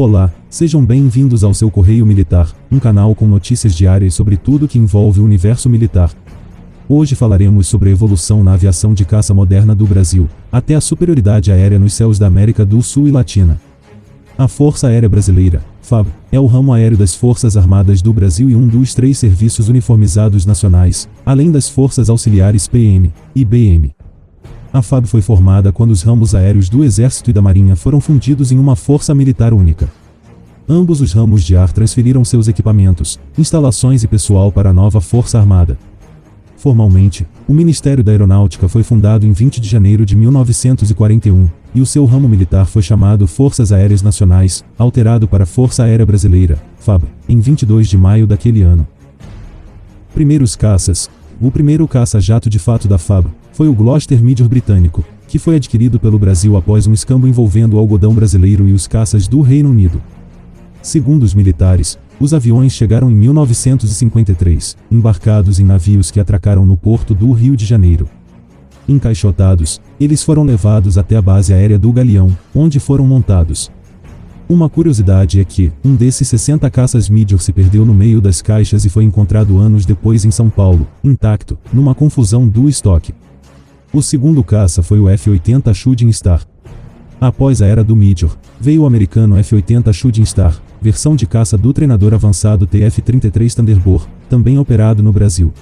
Olá, sejam bem-vindos ao seu Correio Militar, um canal com notícias diárias sobre tudo que envolve o universo militar. Hoje falaremos sobre a evolução na aviação de caça moderna do Brasil, até a superioridade aérea nos céus da América do Sul e Latina. A Força Aérea Brasileira, FAB, é o ramo aéreo das Forças Armadas do Brasil e um dos 3 serviços uniformizados nacionais, além das Forças Auxiliares PM e BM. A FAB foi formada quando os ramos aéreos do Exército e da Marinha foram fundidos em uma força militar única. Ambos os ramos de ar transferiram seus equipamentos, instalações e pessoal para a nova Força Armada. Formalmente, o Ministério da Aeronáutica foi fundado em 20 de janeiro de 1941, e o seu ramo militar foi chamado Forças Aéreas Nacionais, alterado para Força Aérea Brasileira, FAB, em 22 de maio daquele ano. Primeiros caças. O primeiro caça-jato de fato da FAB foi o Gloster Meteor britânico, que foi adquirido pelo Brasil após um escambo envolvendo o algodão brasileiro e os caças do Reino Unido. Segundo os militares, os aviões chegaram em 1953, embarcados em navios que atracaram no porto do Rio de Janeiro. Encaixotados, eles foram levados até a base aérea do Galeão, onde foram montados. Uma curiosidade é que, um desses 60 caças Meteor se perdeu no meio das caixas e foi encontrado anos depois em São Paulo, intacto, numa confusão do estoque. O segundo caça foi o F-80 Shooting Star. Após a era do Meteor, veio o americano F-80 Shooting Star, versão de caça do treinador avançado TF-33 Thunderbird, também operado no Brasil.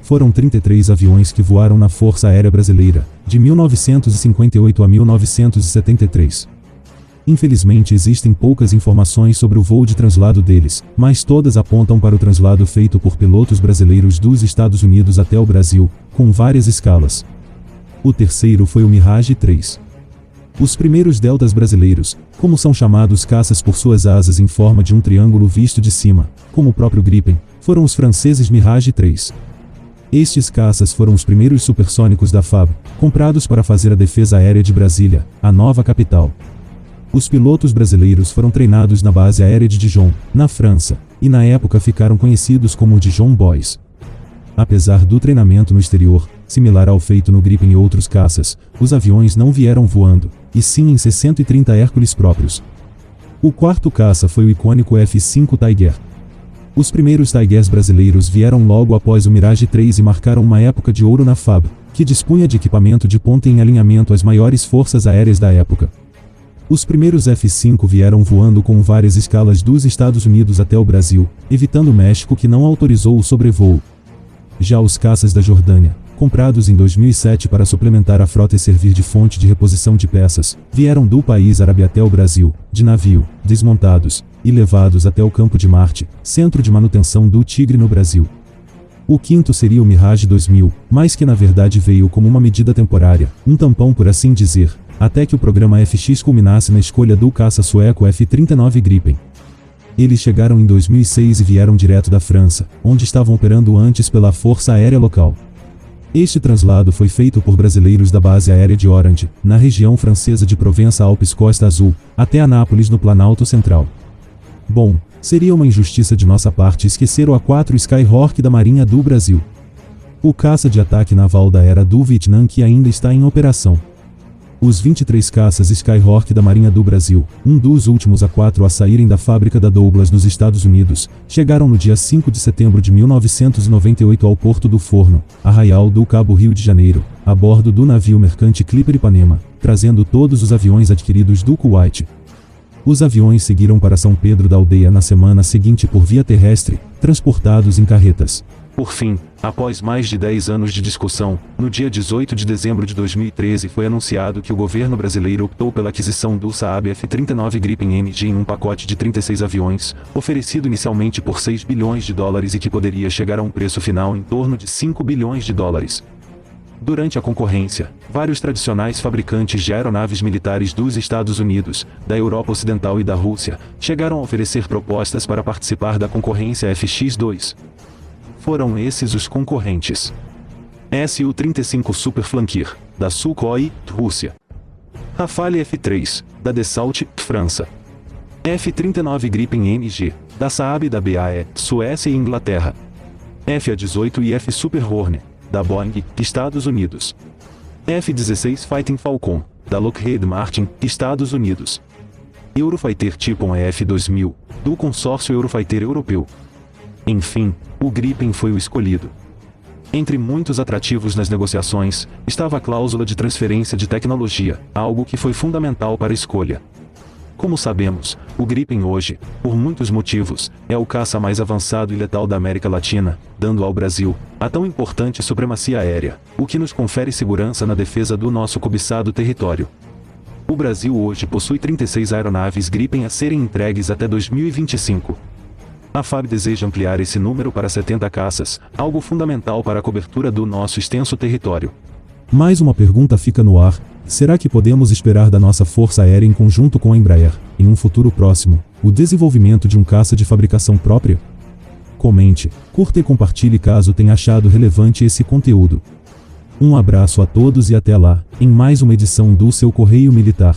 Foram 33 aviões que voaram na Força Aérea Brasileira, de 1958 a 1973. Infelizmente existem poucas informações sobre o voo de translado deles, mas todas apontam para o translado feito por pilotos brasileiros dos Estados Unidos até o Brasil, com várias escalas. O terceiro foi o Mirage 3. Os primeiros deltas brasileiros, como são chamados caças por suas asas em forma de um triângulo visto de cima, como o próprio Gripen, foram os franceses Mirage 3. Estes caças foram os primeiros supersônicos da FAB, comprados para fazer a defesa aérea de Brasília, a nova capital. Os pilotos brasileiros foram treinados na base aérea de Dijon, na França, e na época ficaram conhecidos como Dijon Boys. Apesar do treinamento no exterior, similar ao feito no Gripen e outros caças, os aviões não vieram voando, e sim em C-130 Hércules próprios. O quarto caça foi o icônico F-5 Tiger. Os primeiros Tigers brasileiros vieram logo após o Mirage 3 e marcaram uma época de ouro na FAB, que dispunha de equipamento de ponta em alinhamento às maiores forças aéreas da época. Os primeiros F-5 vieram voando com várias escalas dos Estados Unidos até o Brasil, evitando o México que não autorizou o sobrevoo. Já os caças da Jordânia, comprados em 2007 para suplementar a frota e servir de fonte de reposição de peças, vieram do país árabe até o Brasil, de navio, desmontados, e levados até o Campo de Marte, centro de manutenção do Tigre no Brasil. O quinto seria o Mirage 2000, mas que na verdade veio como uma medida temporária, um tampão por assim dizer, até que o programa FX culminasse na escolha do caça sueco F-39 Gripen. Eles chegaram em 2006 e vieram direto da França, onde estavam operando antes pela Força Aérea local. Este translado foi feito por brasileiros da base aérea de Orange, na região francesa de Provença-Alpes-Costa Azul, até Anápolis no Planalto Central. Bom, seria uma injustiça de nossa parte esquecer o A-4 Skyhawk da Marinha do Brasil. O caça de ataque naval da era do Vietnã que ainda está em operação. Os 23 caças Skyhawk da Marinha do Brasil, um dos últimos A-4 a saírem da fábrica da Douglas nos Estados Unidos, chegaram no dia 5 de setembro de 1998 ao Porto do Forno, Arraial do Cabo, Rio de Janeiro, a bordo do navio mercante Clipper Ipanema, trazendo todos os aviões adquiridos do Kuwait. Os aviões seguiram para São Pedro da Aldeia na semana seguinte por via terrestre, transportados em carretas. Por fim, após mais de 10 anos de discussão, no dia 18 de dezembro de 2013 foi anunciado que o governo brasileiro optou pela aquisição do Saab F-39 Gripen NG em um pacote de 36 aviões, oferecido inicialmente por 6 bilhões de dólares e que poderia chegar a um preço final em torno de 5 bilhões de dólares. Durante a concorrência, vários tradicionais fabricantes de aeronaves militares dos Estados Unidos, da Europa Ocidental e da Rússia, chegaram a oferecer propostas para participar da concorrência FX-2. Foram esses os concorrentes: Su-35 Super Flanker, da Sukhoi, Rússia. Rafale F-3, da Dassault, França. F-39 Gripen NG, da Saab e da BAE, Suécia e Inglaterra. F-A-18 e F-Super Hornet, da Boeing, Estados Unidos. F-16 Fighting Falcon, da Lockheed Martin, Estados Unidos. Eurofighter Typhoon EF-2000, do consórcio Eurofighter europeu. Enfim, o Gripen foi o escolhido. Entre muitos atrativos nas negociações, estava a cláusula de transferência de tecnologia, algo que foi fundamental para a escolha. Como sabemos, o Gripen hoje, por muitos motivos, é o caça mais avançado e letal da América Latina, dando ao Brasil a tão importante supremacia aérea, o que nos confere segurança na defesa do nosso cobiçado território. O Brasil hoje possui 36 aeronaves Gripen a serem entregues até 2025. A FAB deseja ampliar esse número para 70 caças, algo fundamental para a cobertura do nosso extenso território. Mais uma pergunta fica no ar: será que podemos esperar da nossa Força Aérea em conjunto com a Embraer, em um futuro próximo, o desenvolvimento de um caça de fabricação própria? Comente, curta e compartilhe caso tenha achado relevante esse conteúdo. Um abraço a todos e até lá, em mais uma edição do seu Correio Militar.